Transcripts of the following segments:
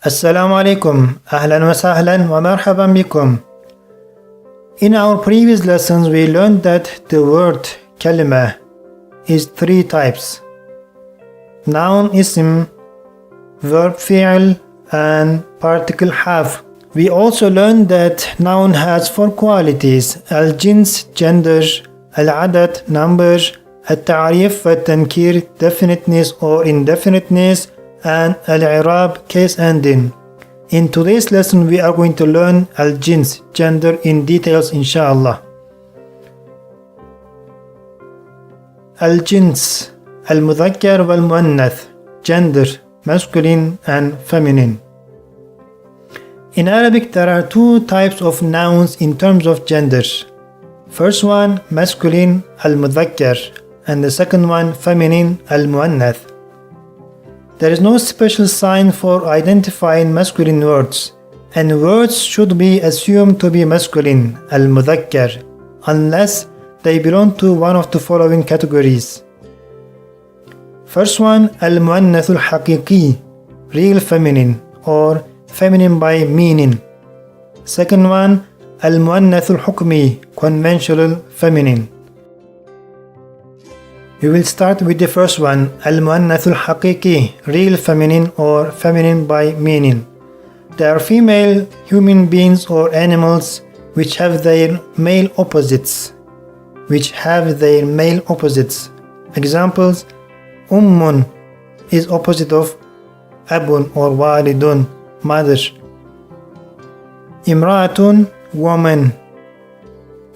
Assalamu alaikum, ahlan wa sahlan wa marhaban bikum. In our previous lessons we learned that the word kalima is three types: noun, ism, verb fi'l, and particle have. We also learned that noun has four qualities: al-jins, gender, al-adad, number, al-ta'rif wa tankir, definiteness or indefiniteness, and al-i'rab, case ending. In today's lesson we are going to learn al-jins, gender, in details inshallah. Al-jins, al-mudhakkar wal-muannath, gender, masculine and feminine. In Arabic there are two types of nouns in terms of gender. First one masculine, al-mudhakkar, and the second one feminine, al-muannath. There is no special sign for identifying masculine words, and words should be assumed to be masculine, al-mudhakkar, unless they belong to one of the following categories. First one, al-muannath al-haqiqi, real feminine or feminine by meaning. Second one, al-muannath al-hukmi, conventional feminine. We will start with the first one, al-muannath al-haqiqi, real feminine or feminine by meaning. They are female human beings or animals which have their male opposites. Examples: ummun is opposite of abun or walidun, mother. Imra'atun, woman.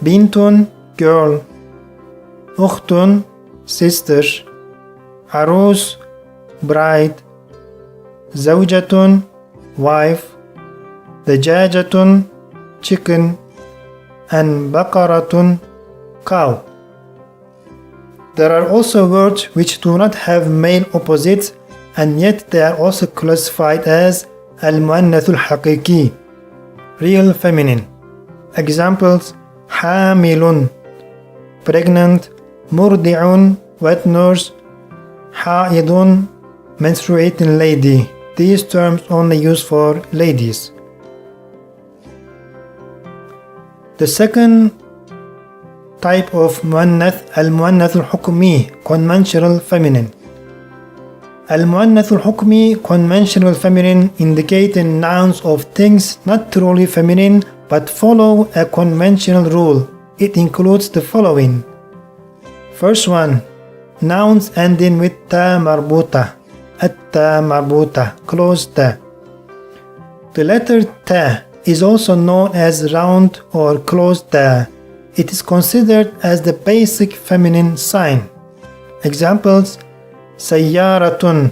Bintun, girl. Ukhtun, sister. Arus, bride. Zawjatun, wife. Dajajatun, chicken. And baqaratun, cow. There are also words which do not have male opposites, and yet they are also classified as al-muannath al-haqiqi, real feminine. Examples: hamilun, pregnant. Murdi'un, wet nurse. Ha'idun, menstruating lady. These terms only used for ladies. The second type of muannath, al-muannath al-hukmi, conventional feminine. Al-muannath al-hukmi, conventional feminine, indicating nouns of things not truly feminine but follow a conventional rule. It includes the following. First one, nouns ending with ta marbuta, at-ta marbuta, closed ta. The letter ta is also known as round or closed ta. It is considered as the basic feminine sign. Examples: sayyaratun,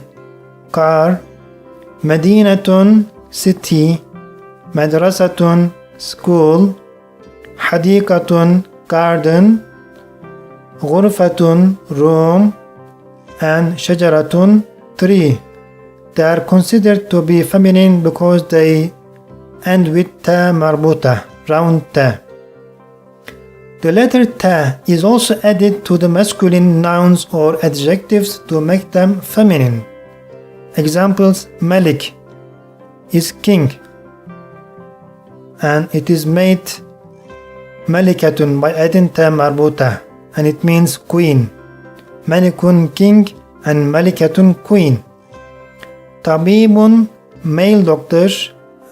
car. Madinatun, city. Madrasatun, school. Hadiqatun, garden. Ghurfatun, room. And shajaratun, tree. They are considered to be feminine because they end with ta marbuta, round ta. The letter ta is also added to the masculine nouns or adjectives to make them feminine. Examples: Malik is king, and it is made Malikatun by adding ta marbuta, and it means queen. Malikun, king, and Malikatun, queen. Tabibun, male doctor,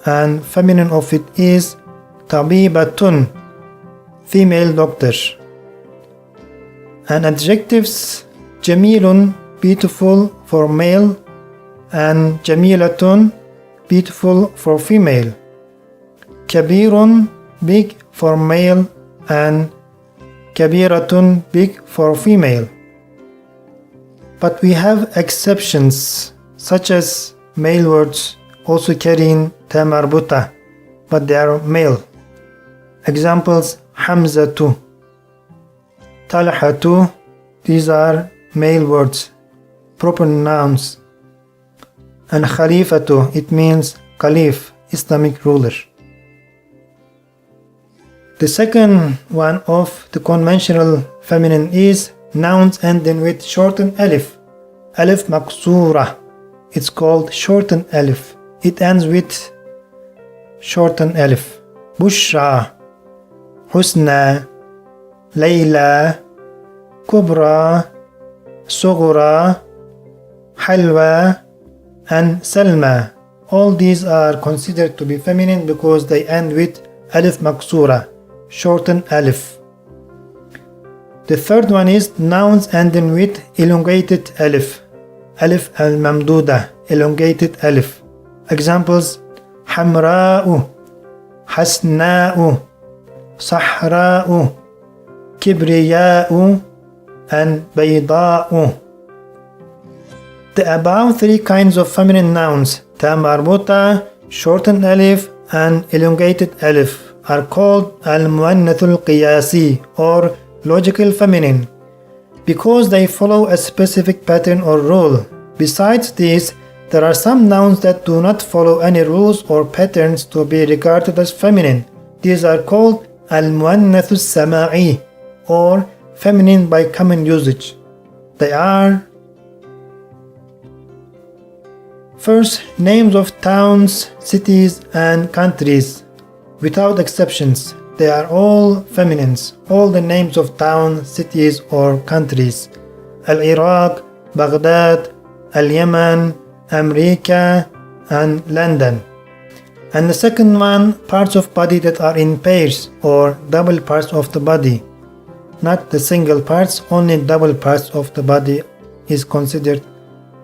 and feminine of it is tabibatun, female doctor. And adjectives: jamilun, beautiful for male, and jamilatun, beautiful for female. Kabirun, big for male, and kabiratun, big for female. But we have exceptions, such as male words also carrying ta marbuta, but they are male. Examples: Hamzatu, Talhatu. These are male words, proper nouns. And Khalifatu, it means Caliph, Islamic ruler. The second one of the conventional feminine is nouns ending with shortened alif, alif maqsoora. It's called shortened alif. it ends with shortened alif. Bushra, Husna, Layla, Kubra, Sughra, Halwa, and Salma. All these are considered to be feminine because they end with alif maksura, shortened alif. The third one is nouns ending with elongated alif. Alif al-mamduda, elongated alif. Examples: Hamra'u, Hasna'u, Sahra'u, Kibriya'u, and Bayda'u. The above three kinds of feminine nouns, ta marbuta, shortened alif, and elongated alif, are called al-muannathul qiyasi or logical feminine because they follow a specific pattern or rule. Besides this, there are some nouns that do not follow any rules or patterns to be regarded as feminine. These are called al-muannathus sama'i or feminine by common usage. They are: first, names of towns, cities, and countries. Without exceptions, they are all feminines. All the names of towns, cities, or countries. Al-Iraq, Baghdad, Al-Yemen, America, and London. And the second one, parts of body that are in pairs or double parts of the body. Not the single parts, only double parts of the body is considered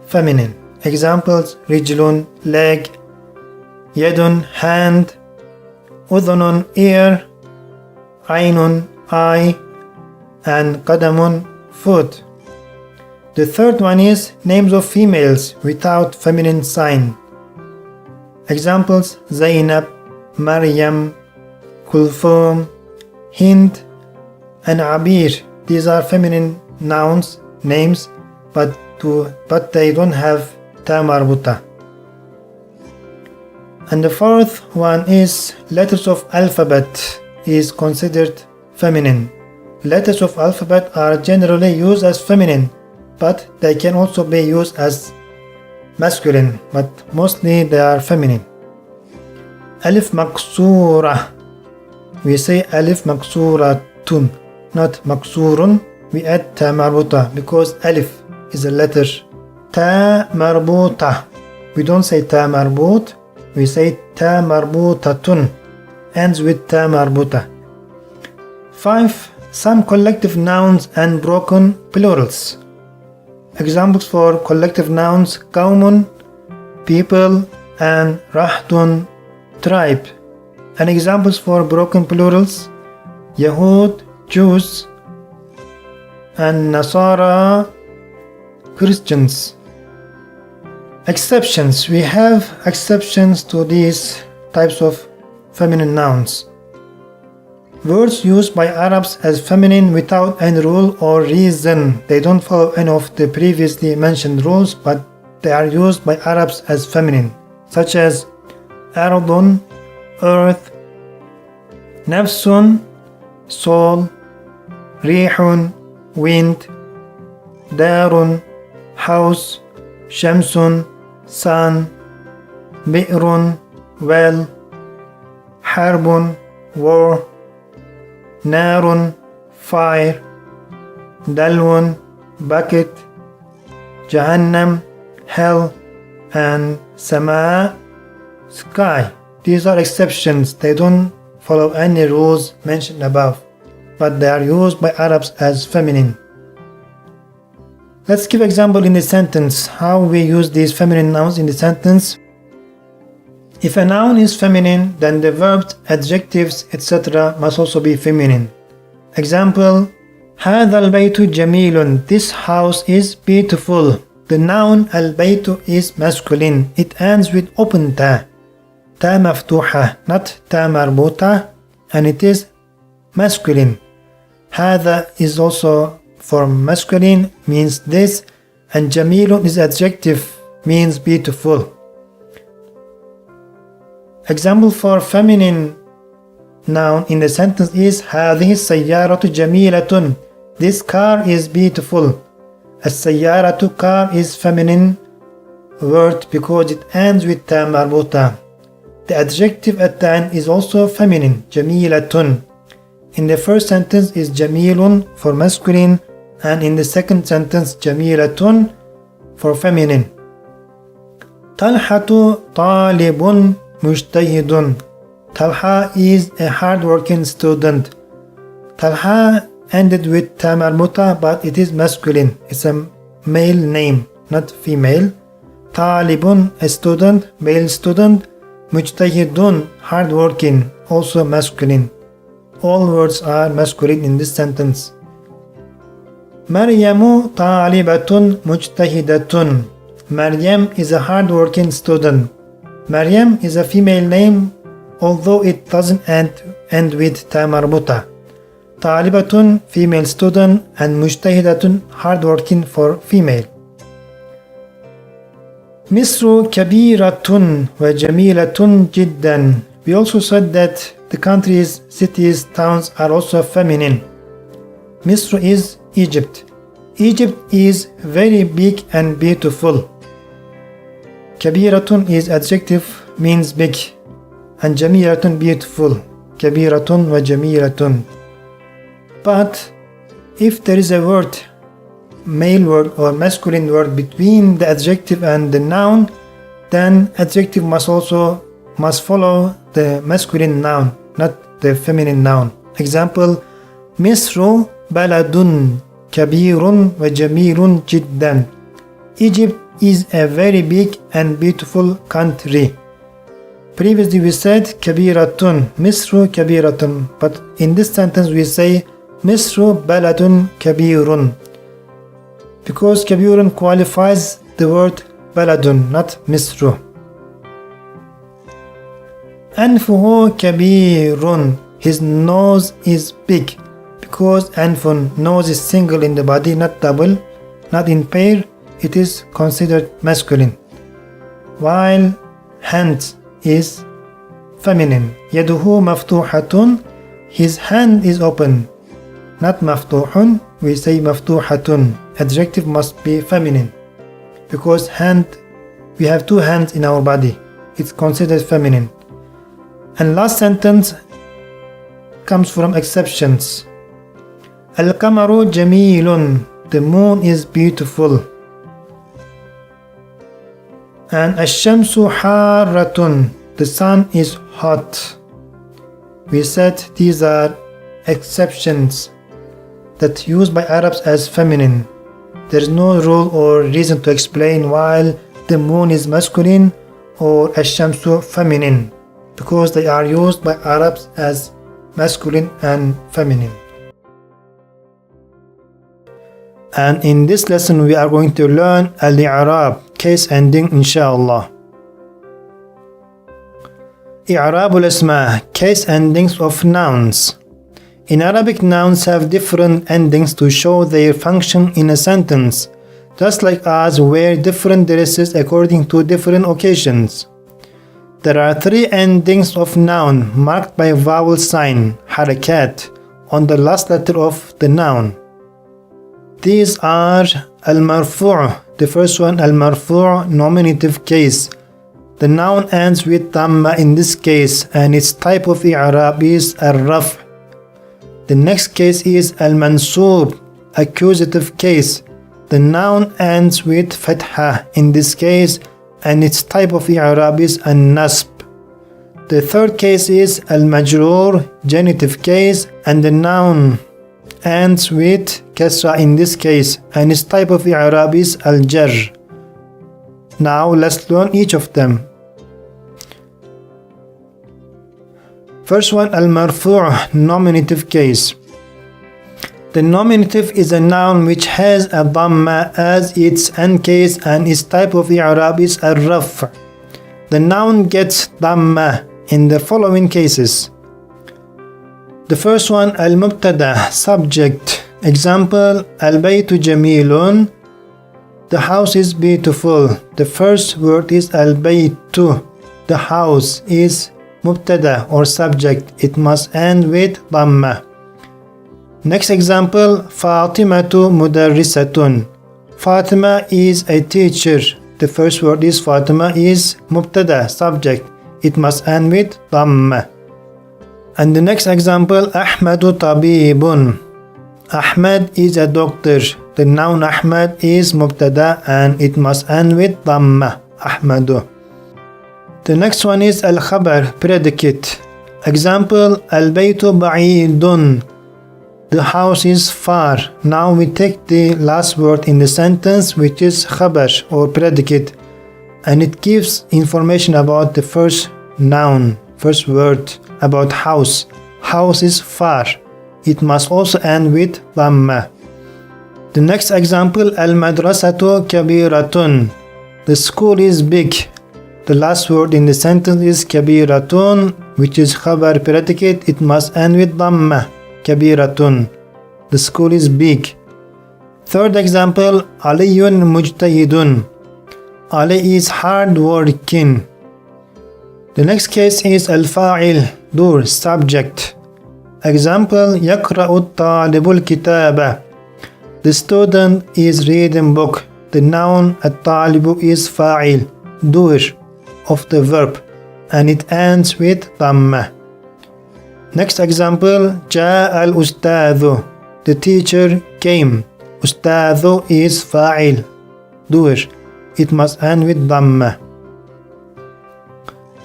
feminine. Examples: Rijlun, leg, Yadun, hand, Udhunun, ear, Ainun, eye, and Qadamun, foot. The third one is names of females without feminine sign. Examples: Zainab, Maryam, Kulthum, Hind, and Abir. These are feminine nouns, names, but they don't have ta marbuta. And the fourth one is letters of alphabet is considered feminine. Letters of alphabet are generally used as feminine, but they can also be used as masculine, but mostly they are feminine. Alif maksura. We say alif maksuratun, not maksurun. We add ta marbuta because alif is a letter. Ta marbuta. We don't say ta marbut, we say ta marbutatun. Ends with ta marbuta. 5. Some collective nouns and broken plurals. Examples for collective nouns: qawmun, people, and rahtun, tribe. And examples for broken plurals: Yahud, Jews, and Nasara, Christians. Exceptions. We have exceptions to these types of feminine nouns. Words used by Arabs as feminine without any rule or reason. They don't follow any of the previously mentioned rules, but they are used by Arabs as feminine, such as Ardun, earth, Nafsun, soul, Rihun, wind, Darun, house, Shamsun, sun, Bi'run, well, Harbun, war, Narun, fire, Dalwun, bucket, Jahannam, hell, and Sama, sky. These are exceptions. They don't follow any rules mentioned above, but they are used by Arabs as feminine. Let's give example in the sentence how we use these feminine nouns in the sentence. If a noun is feminine, then the verbs, adjectives, etc. must also be feminine. Example: هذا البيت جميل. This house is beautiful. The noun البيت is masculine. It ends with open ta. Ta maftuha, not ta marbuta, and it is masculine. هذا is also for masculine, means this, and jamilun is adjective, means beautiful. Example for feminine noun in the sentence is هذه السيارة جميلة. This car is beautiful. السيارة, car, is feminine word because it ends with ta marbuta. The adjective at the end is also feminine, jamilatun. In the first sentence is jamilun for masculine, and in the second sentence jamilatun for feminine. Talhatu talibun mujtahidun. Talha is a hard-working student. Talha ended with ta marbuta, but it is masculine. It's a male name, not female. Talibun, a student, male student. Mujtahidun, hard-working, also masculine. All words are masculine in this sentence. Maryamu talibatun mujtahidatun. Maryam is a hard-working student. Maryam is a female name, although it doesn't end with ta marbuta. Talibatun, female student, and mujtahidatun, hard-working for female. Misru kabiratun wa jamilatun jiddan. We also said that the countries, cities, towns are also feminine. Misr is Egypt. Egypt is very big and beautiful. Kabiratun is adjective, means big, and jamilatun beautiful. Kabiratun wa jamilatun. But if there is a word, male word or masculine word between the adjective and the noun, then adjective must follow the masculine noun, not the feminine noun. Example, Misru baladun kabirun wa jamilun jiddan. Egypt is a very big and beautiful country. Previously we said kabiratun, Misru kabiratun, but in this sentence we say Misru baladun kabirun, because kabirun qualifies the word baladun, not Misru. Anfuhu kabirun, his nose is big, because anfun, nose is single in the body, not double, not in pair, it is considered masculine. While hand is feminine. Yaduhu maftuhatun, his hand is open, not maftuhun, we say maftuhatun. Adjective must be feminine, because hand, we have two hands in our body, it's considered feminine. And last sentence comes from exceptions. Al-Kamaru jamilun, the moon is beautiful. And Ash-Shamsu harratun, the sun is hot. We said these are exceptions that used by Arabs as feminine. There is no rule or reason to explain why the moon is masculine or Ash-Shamsu feminine, because they are used by Arabs as masculine and feminine. And in this lesson we are going to learn al-i'rab, case ending, inshallah. I'rab al-asma, case endings of nouns. In Arabic, nouns have different endings to show their function in a sentence, just like us wear different dresses according to different occasions. There are three endings of noun marked by vowel sign, harakat, on the last letter of the noun. These are al-marfu', the first one al-marfu', nominative case. The noun ends with dhamma in this case, and its type of i'rab is al-raf'. The next case is al-mansub, accusative case. The noun ends with fatha in this case, and its type of i'rab is al-nasb. The third case is al-majrur, genitive case, and the noun ends with kasra in this case, and its type of i'rab is al-jar. Now let's learn each of them. First one, al-marfu', nominative case. The nominative is a noun which has a dhamma as its end case, and its type of i'rab is al-raf'. The noun gets dhamma in the following cases. The first one, al-mubtada, subject. Example, al-baytu jamilun, the house is beautiful. The first word is al-baytu, the house is mubtada or subject, it must end with dhamma. Next example, Fatimatu mudarrisatun, Fatima is a teacher. The first word is Fatima is mubtada, subject. It must end with dhamma. And the next example, Ahmadu tabibun. Ahmad is a doctor. The noun Ahmad is mubtada and it must end with dhamma. Ahmadu. The next one is al-khabar, predicate. Example, al-baytu ba'idun. The house is far. Now we take the last word in the sentence, which is khabar or predicate, and it gives information about the first noun, first word about house. House is far. It must also end with dhamma. The next example, al-madrasatu kabiratun. The school is big. The last word in the sentence is kabiratun, which is khabar predicate. It must end with dhamma. Kabiratun. The school is big. Third example, Aliyun mujtahidun. Ali is hard working. The next case is al-fa'il, dur, subject. Example, yaqra'u at-talibul kitaba. The student is reading book. The noun at-talibu is fa'il, dur, of the verb, and it ends with dhamma. Next example, Ja'a al-ustadhu. The teacher came. Ustadhu is fa'il, dur. It must end with dhamma.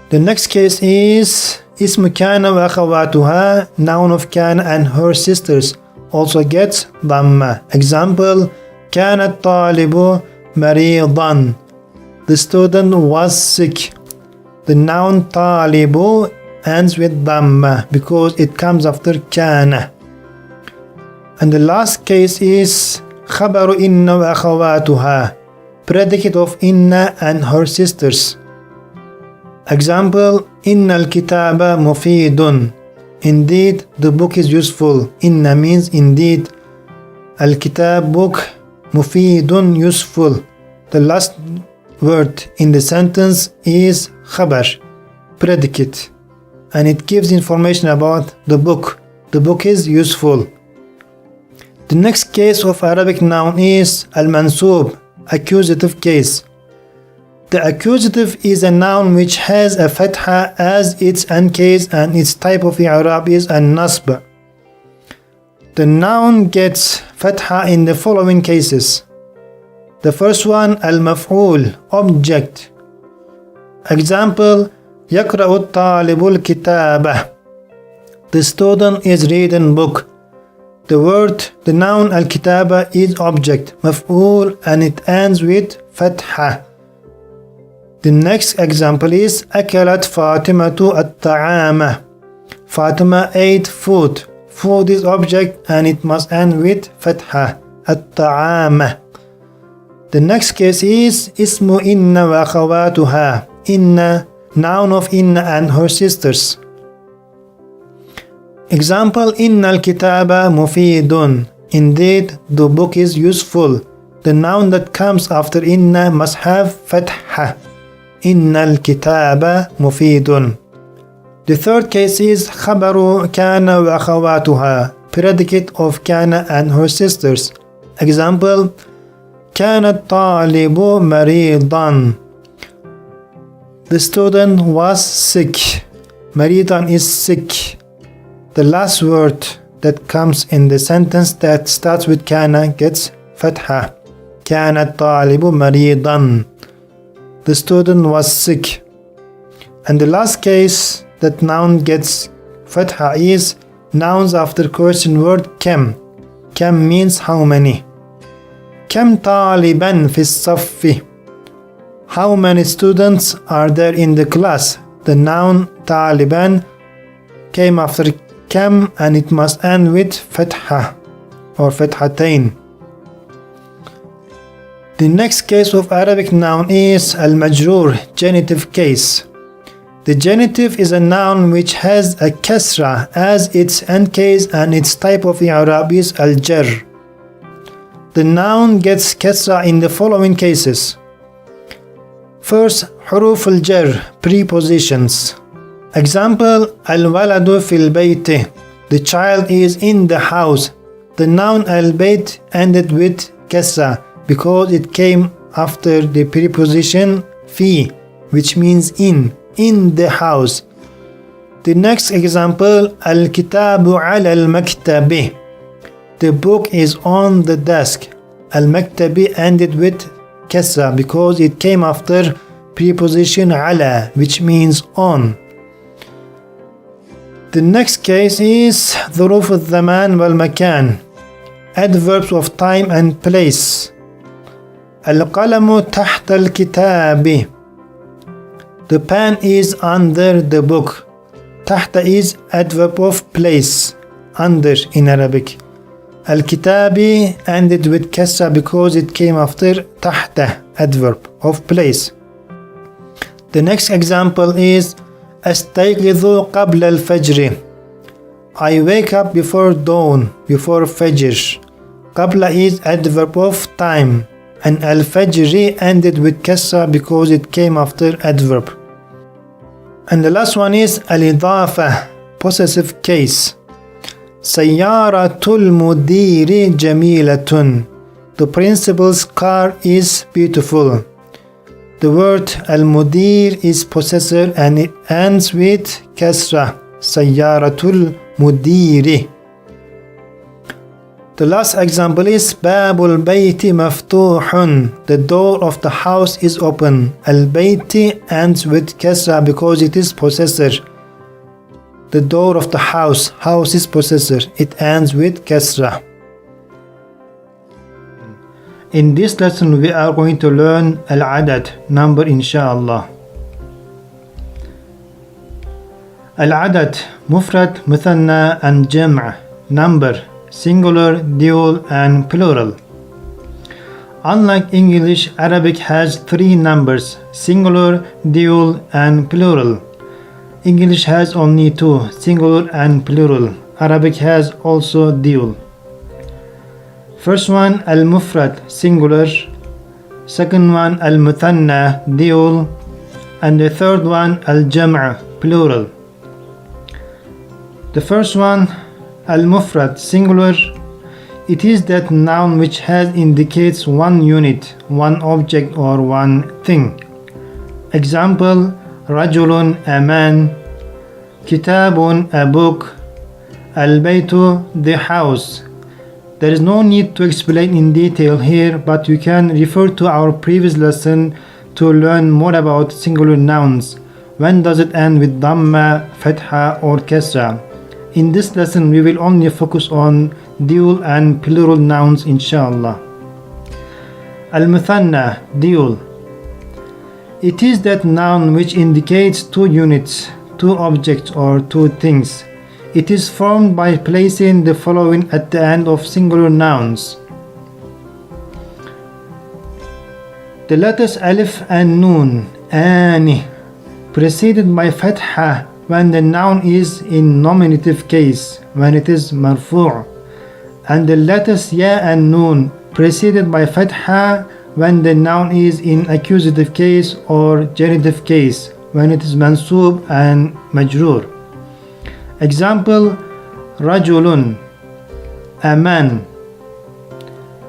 The next case is Ismu kana wa akhawatuha. Noun of kana and her sisters also gets dhamma. Example, Kana at-talibu maridan. The student was sick. The noun talibu ends with dhamma because it comes after kana. And the last case is khabaru inna wa akhawatuha, predicate of inna and her sisters. Example, inna al-kitaba mufidun. Indeed, the book is useful. Inna means indeed. Al-kitab, book, mufidun, useful. The last word in the sentence is khabar, predicate, and it gives information about the book. The book is useful. The next case of Arabic noun is al-mansub, accusative case. The accusative is a noun which has a fatha as its end case and its type of i'rab is an-nasb. The noun gets fatha in the following cases. The first one, al-maf'ul, object. Example, yaqra'u at-talibul kitaba. The student is reading book. The noun al-kitaba is object, maf'ul, and it ends with fatha. The next example is akalat Fatimatu at-ta'ama. Fatima ate food. Food is object and it must end with fatha, at-ta'ama. The next case is ismu inna wa akhawatuha. Inna, noun of inna and her sisters. Example, inna al-kitaba mufidun. Indeed, the book is useful. The noun that comes after inna must have fatha. Inna al-kitaba mufidun. The third case is khabaru kana wa akhawatuha, predicate of kana and her sisters. Example, كان الطالب مريضا. The student was sick. Maridan is sick. The last word that comes in the sentence that starts with kana gets fatha. كان الطالب مريضا. The student was sick. And the last case that noun gets fatha is nouns after question word kam. Kam means how many. كم طالبا في الصف. How many students are there in the class? The noun طالبا came after كم and it must end with فتحة or فتحتين. The next case of Arabic noun is al-majrur, genitive case. The genitive is a noun which has a kasra as its end case and its type of i'rab is al-jar. The noun gets kasra in the following cases. First, huruf al-jar, prepositions. Example, al-waladu fil bayti. The child is in the house. The noun al-bayt ended with kasra because it came after the preposition في, which means in the house. The next example, الكتاب على المكتب. The book is on the desk. المكتب ended with كسرة because it came after preposition على, which means on. The next case is ظروف الزمان والمكان. Adverbs of time and place. القلم تحت الكتاب. The pen is under the book. تحت is adverb of place, under in Arabic. الكتاب ended with كسرة because it came after تحت, adverb of place. The next example is أستيقظ قبل الفجر. I wake up before dawn, before fajr. قبل is adverb of time, and al-fajr ended with kasra because it came after adverb. And the last one is al-idafa, possessive case. سيارة المدير جميلة. The principal's car is beautiful. The word al-mudir is possessor and it ends with kasra. سيارة المدير. The last example is باب البيت مفتوح. The door of the house is open. البيت ends with kasra because it is possessor. The door of the house is possessor. It ends with kasra. In this lesson we are going to learn al-adad, number inshallah. Al-adad, mufrad, muthanna and jam', number, singular, dual and plural. Unlike English, Arabic has three numbers, singular, dual and plural. English has only two, singular and plural. Arabic has also dual. First one, al-mufrad, singular. Second one, al-muthanna, dual. And the third one, al-jam', plural. The first one, al-mufrad, singular. It is that noun which indicates one unit, one object or one thing. Example, rajulun, a man. Kitabun, a book. Al-baytu, the house. There is no need to explain in detail here, but you can refer to our previous lesson to learn more about singular nouns. When does it end with dhamma, fatha or kasra? In this lesson we will only focus on dual and plural nouns inshallah. Al-muthanna, dual. It is that noun which indicates two units, two objects or two things. It is formed by placing the following at the end of singular nouns. The letters alif and noon, ani, preceded by fatha when the noun is in nominative case, when it is marfu', and the letters ya and noon, preceded by fatha when the noun is in accusative case or genitive case, when it is mansub and majroor. Example, rajulun, a man.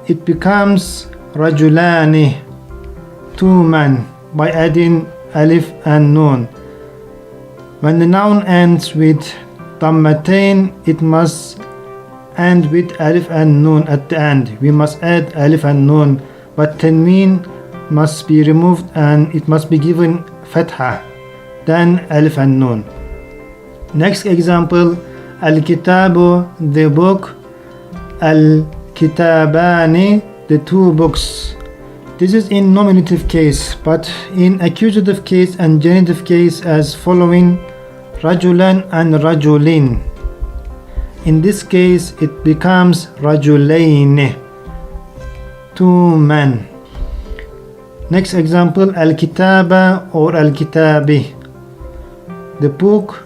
It becomes rajulani, two men, by adding alif and noon. When the noun ends with dhammatain, it must end with alif and noon at the end. We must add alif and noon, but tanween must be removed and it must be given fatha, then alif and noon. Next example, al-kitabu, the book. Al-kitabani, the two books. This is in nominative case, but in accusative case and genitive case as following, rajulan and rajulin. In this case it becomes rajulain, two men. Next example, al-kitaba or al-kitabi, the book.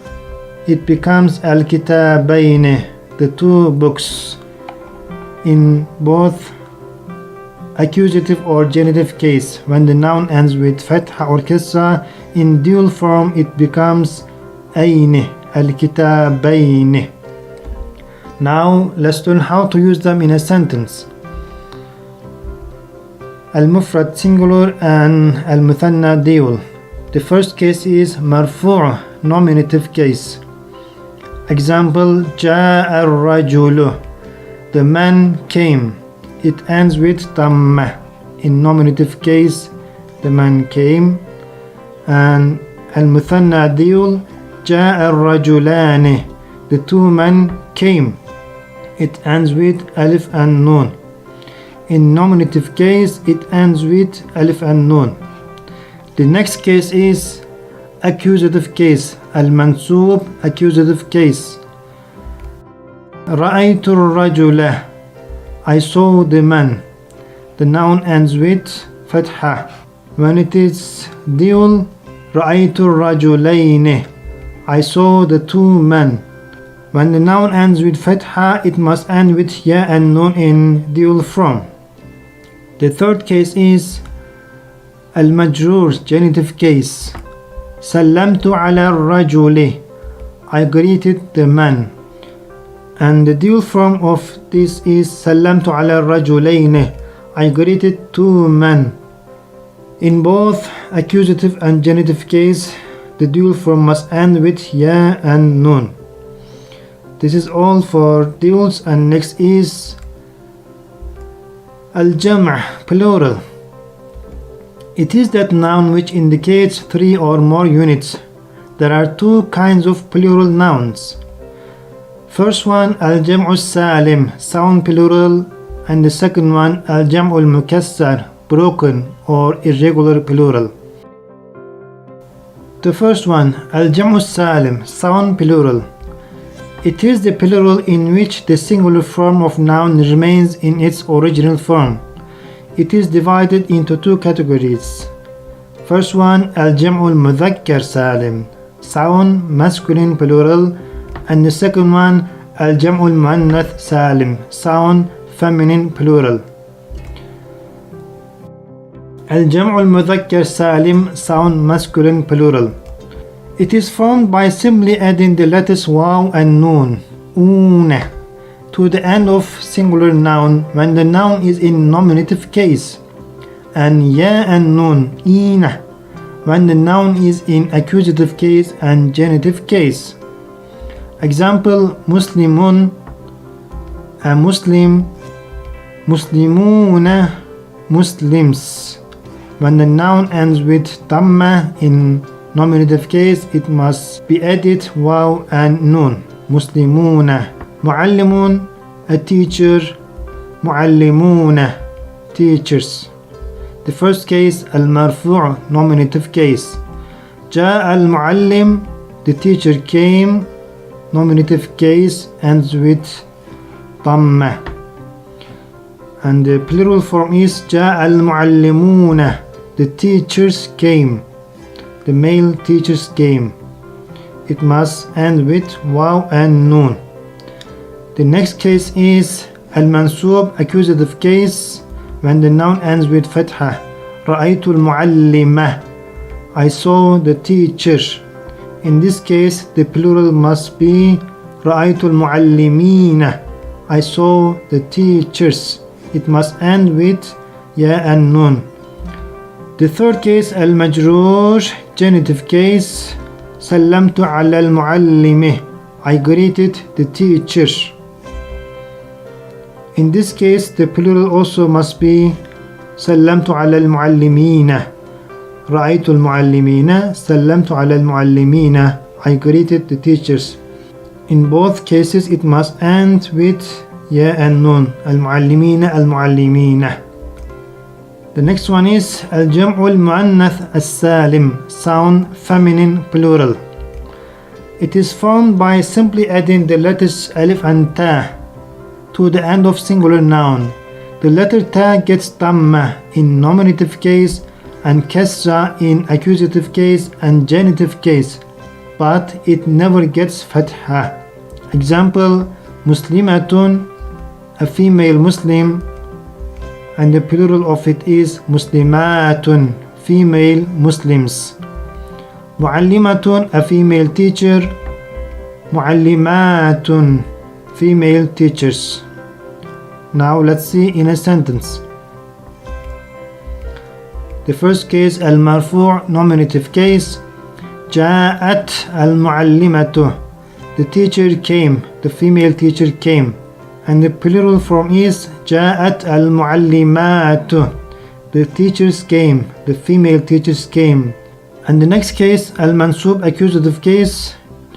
It becomes al-kitabayn, the two books, in both accusative or genitive case. When the noun ends with fatha or kasra, in dual form it becomes ayn, al-kitabayn. Now let's learn how to use them in a sentence. المفرد singular and المثنى dual. The first case is مرفوع nominative case. Example: جاء الرجل, the man came. It ends with تم. In nominative case, the man came. And المثنى dual: جاء الرجلان, the two men came. It ends with alif and noon. In nominative case, it ends with alif and noon. The next case is accusative case. المنصوب accusative case. رأيت الرجل, I saw the man. The noun ends with فتحة. When it is dual: رأيت الرجلين, I saw the two men. When the noun ends with فتحة, it must end with ya and noon in dual form. The third case is المجرور genitive case. سلمت على الرجل, I greeted the man. And the dual form of this is سلمت على الرجلين, I greeted two men. In both accusative and genitive case, the dual form must end with ya and noon. This is all for duals, and next is al-jam' plural. It is that noun which indicates three or more units. There are two kinds of plural nouns. First one, al-jam'u salim, sound plural, and the second one, al-jam'u al-mukassar, broken or irregular plural. The first one, al-jam'u salim, sound plural. It is the plural in which the singular form of noun remains in its original form. It is divided into two categories. First one, al-jam'u al-mudhakkar salim, sound masculine plural, and the second one, al-jam'u al-muannath salim, sound feminine plural. Al-jam'u al-mudhakkar salim, sound masculine plural. It is formed by simply adding the letters waw and noon, una, to the end of singular noun when the noun is in nominative case, and ya and noon, ina, when the noun is in accusative case and genitive case. Example: muslimun, a muslim; muslimuna, muslims. When the noun ends with tamma in nominative case, it must be added waw and noon. Muslimuna. Muallimun, a teacher; muallimuna, teachers. The first case, al-marfu' nominative case. جاء al-muallim, the teacher came. Nominative case ends with tamma. And the plural form is جاء al-muallimuna, the teachers came. The male teachers came. It must end with waw and noon. The next case is al-mansub accusative case, when the noun ends with fatha. رأيت المعلمة, I saw the teacher. In this case, the plural must be رأيت المعلمين, I saw the teachers. It must end with ya and noon. The third case, al-majrur genitive case. سلمت على المعلمة, I greeted the teacher. In this case, the plural also must be سلمت على المعلمين. رأيت المعلمين, سلمت على المعلمين, I greeted the teachers. In both cases, it must end with ya and noon. المعلمين, المعلمين. The next one is al-jam'u al-muannath as-salim, sound feminine plural. It is formed by simply adding the letters alif and ta to the end of singular noun. The letter ta gets tamma in nominative case and kasra in accusative case and genitive case, but it never gets fatha. Example: muslimatun, a female Muslim, and the plural of it is muslimatun, female Muslims. Muallimatun, a female teacher; muallimatun, female teachers. Now let's see in a sentence. The first case المرفوع nominative case. جاءت المعلمة. The teacher came. The female teacher came. And the plural form is جاءت المعلمات. The teachers came. The female teachers came. And the next case المنصوب accusative case.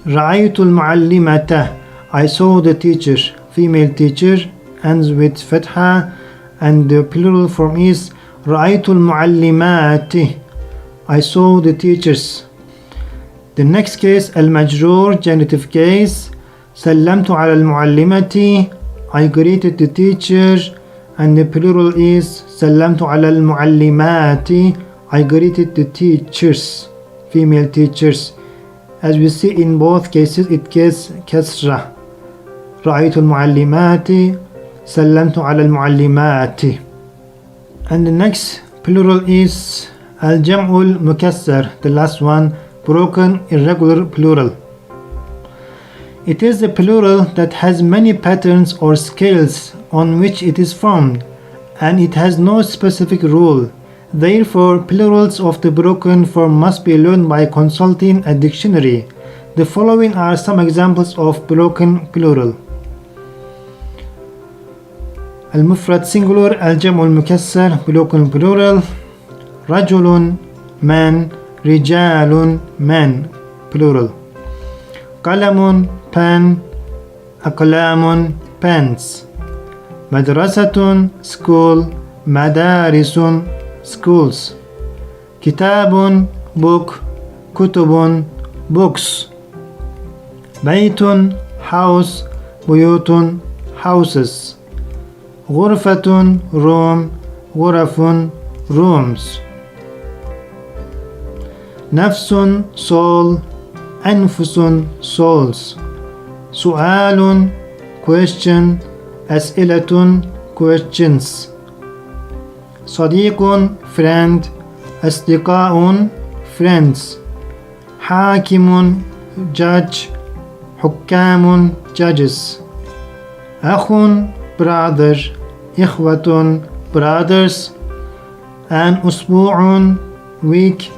رأيت المعلمة. I saw the teacher. Female teacher ends with فتحة. And the plural form is رأيت المعلمات. I saw the teachers. The next case المجرور genitive case. سلمت على المعلمة. I greeted the teacher. And the plural is سلمت على المعلمات. I greeted the teachers. Female teachers. As we see in both cases it gets كسرة. رأيت المعلمات. سلمت على المعلمات. And the next plural is الجمع المكسر. The last one, broken irregular plural. It is a plural that has many patterns or scales on which it is formed, and it has no specific rule. Therefore, plurals of the broken form must be learned by consulting a dictionary. The following are some examples of broken plural. المفرد singular. الجمع المكسر broken plural. رجل man. رجال men plural. قلم pen. أقلام pens. مدرسة school. مدارس schools. كتاب book. كتب books. بيت house. بيوت houses. غرفة room. غرف rooms. نفس soul. أنفس souls. سؤال question. أسئلة questions. صديق friend. أصدقاء friends. حاكم judge. حكام judges. أخ brother. إخوة brothers. أن أسبوع week.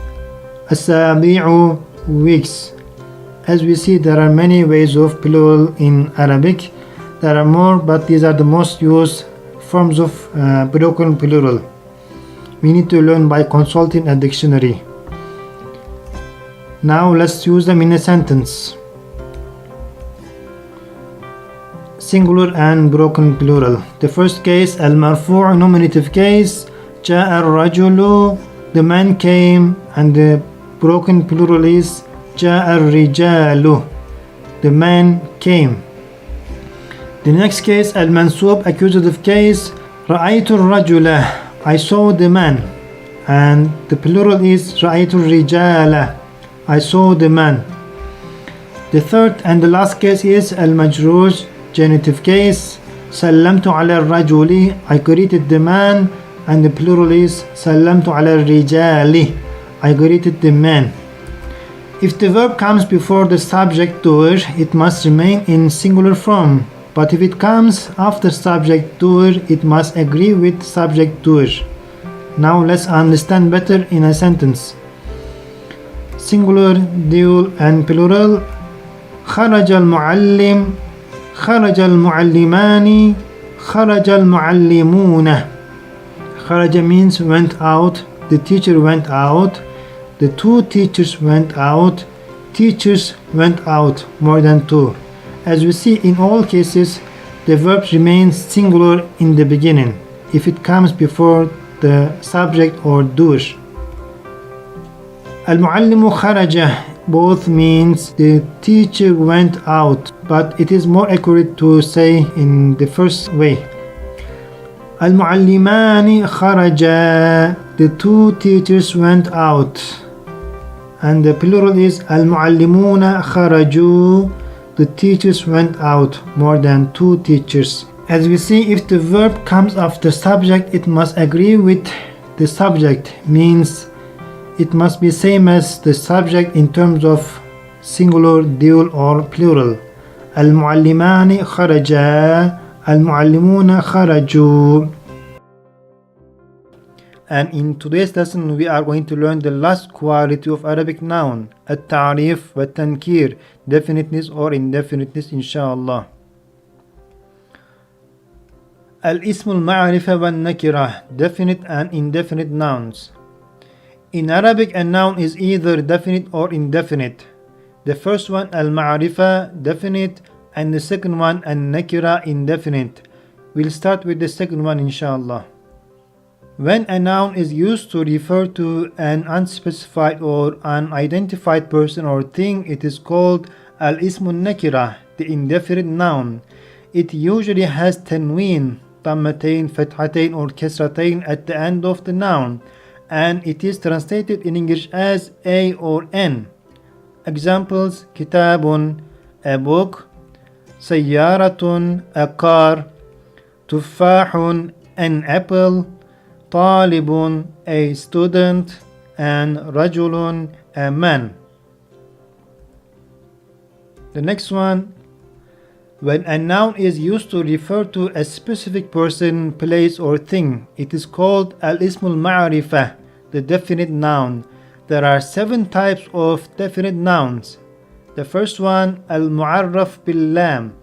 أسابيع weeks. As we see, there are many ways of plural in Arabic. There are more, but these are the most used forms of broken plural. We need to learn by consulting a dictionary. Now let's use them in a sentence. Singular and broken plural. The first case المرفوع nominative case. جاء الرجل. The man came. And the broken plural is جاء الرجال. The man came. The next case المنصوب accusative case. رأيت الرجل. I saw the man. And the plural is رأيت الرجال. I saw the man. The third and the last case is المجرور genitive case. سلمت على الرجل. I greeted the man. And the plural is سلمت على الرجال. I greeted the man. If the verb comes before the subject doer, it must remain in singular form. But if it comes after subject doer, it must agree with subject doer. Now let's understand better in a sentence. Singular, dual and plural. خرج المعلم. خرج المعلمان. خرج المعلمون. خرج means went out. The teacher went out. The two teachers went out. Teachers went out, more than two. As we see in all cases, the verb remains singular in the beginning if it comes before the subject or doer. المعلم خرج both means the teacher went out, but it is more accurate to say in the first way. المعلمان خرجا. The two teachers went out. And the plural is المعلمون خرجوا. The teachers went out, more than two teachers. As we see, if the verb comes after subject, it must agree with the subject, means it must be same as the subject in terms of singular, dual or plural. المعلمان خرجا. المعلمون خرجوا. and in today's lesson we are going to learn the last quality of Arabic noun, التعريف والتنكير, definiteness or indefiniteness inshallah. الاسم المعرفة والنكرة, definite and indefinite nouns. In Arabic, a noun is either definite or indefinite. The first one, al-ma'rifa, definite, and the second one, al-nakira, indefinite. We'll start with the second one, inshallah. When a noun is used to refer to an unspecified or unidentified person or thing, it is called al-ismu nakira, the indefinite noun. It usually has tanween, dammatain, fathatain, or kasratain at the end of the noun, and it is translated in English as a or n. Examples: kitabun, a book; sayyaratun, a car; tuffahun, an apple; talibun, a student; and rajulun, a man. The next one, when a noun is used to refer to a specific person, place, or thing, it is called al-ismul ma'rifah, the definite noun. There are 7 types of definite nouns. The first one, al-mu'arraf bil-lam.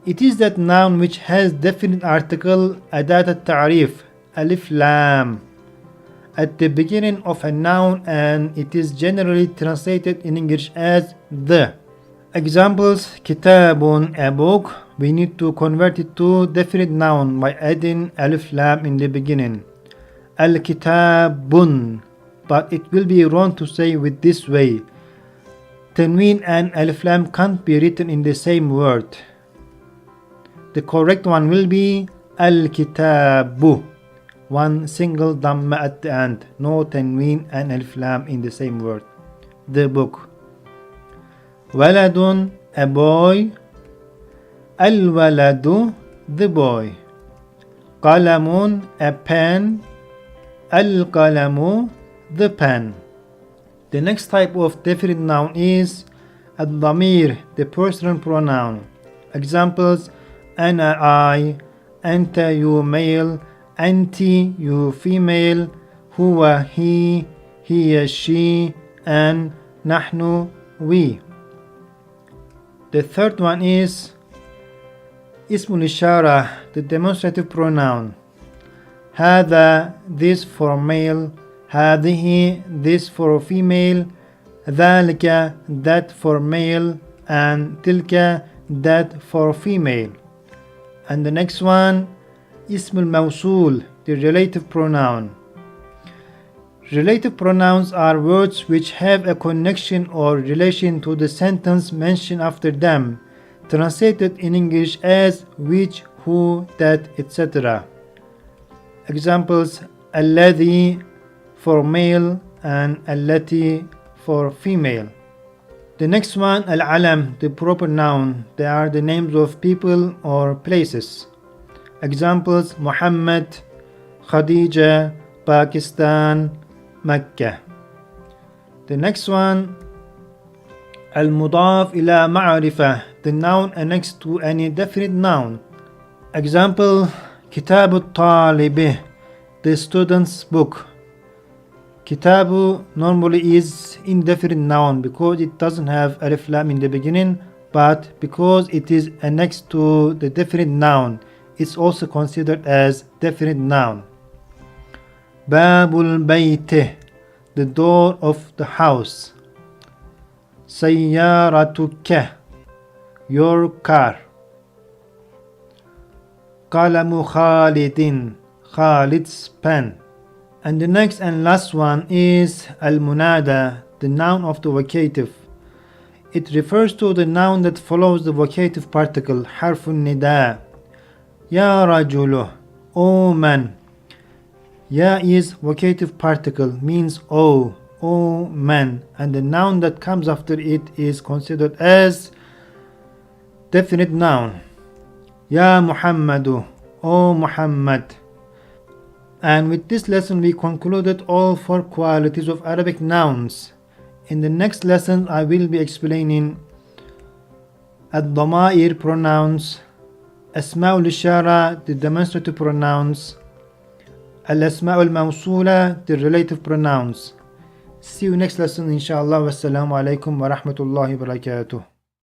It is that noun which has definite article, adat al-ta'rif, alif lam, at the beginning of a noun, and it is generally translated in English as the. Examples: kitabun, a book. We need to convert it to definite noun by adding alif lam in the beginning. Al-kitabun, but it will be wrong to say with this way. Tanween and alif lam can't be written in the same word. The correct one will be al-kitabu, one single dhamma at the end, no tanween and alif lam in the same word. The book. Waladun, a boy. Al-waladu, the boy. Qalamun, a pen. Al-qalamu, the pen. The next type of definite noun is ad-damir, the personal pronoun. Examples: ana, I; anta, you male; anti, you female; huwa, he; hiya, she; and nahnu, we. The third one is ismul ishara, the demonstrative pronoun. هذا, this for male; هذه, this for female; ذلك, that for male; and تلك, that for female. And the next one, ismul mawsul, the relative pronoun. Relative pronouns are words which have a connection or relation to the sentence mentioned after them, translated in English as which, who, that, etc. Examples: alladhi for male and allati for female. The next one, al-alam, the proper noun. They are the names of people or places. Examples: Muhammad, Khadija, Pakistan, Mecca. The next one, al-mudaf ila ma'rifah, the noun annexed to any definite noun. Example: kitab al-talibih, the student's book. Kitabu normally is indefinite noun because it doesn't have alif lam in the beginning, but because it is annexed to the definite noun, it's also considered as definite noun. Babul bayt, the door of the house. Sayyaratuka, your car. Qalamu Khalidin, Khalid's pen. And the next and last one is al-munada, the noun of the vocative. It refers to the noun that follows the vocative particle, harfun nida. Ya rajulu, O man. Ya is vocative particle, means O man, and the noun that comes after it is considered as definite noun. Ya Muhammadu, O Muhammad. And with this lesson we concluded all 4 qualities of Arabic nouns. In the next lesson I will be explaining ad-damair pronouns, asma'ul ishara, the demonstrative pronouns, الأسماء الموصولة, the relative pronouns. See you next lesson inshallah. Wassalamu alaikum wa rahmatullahi wa barakatuh.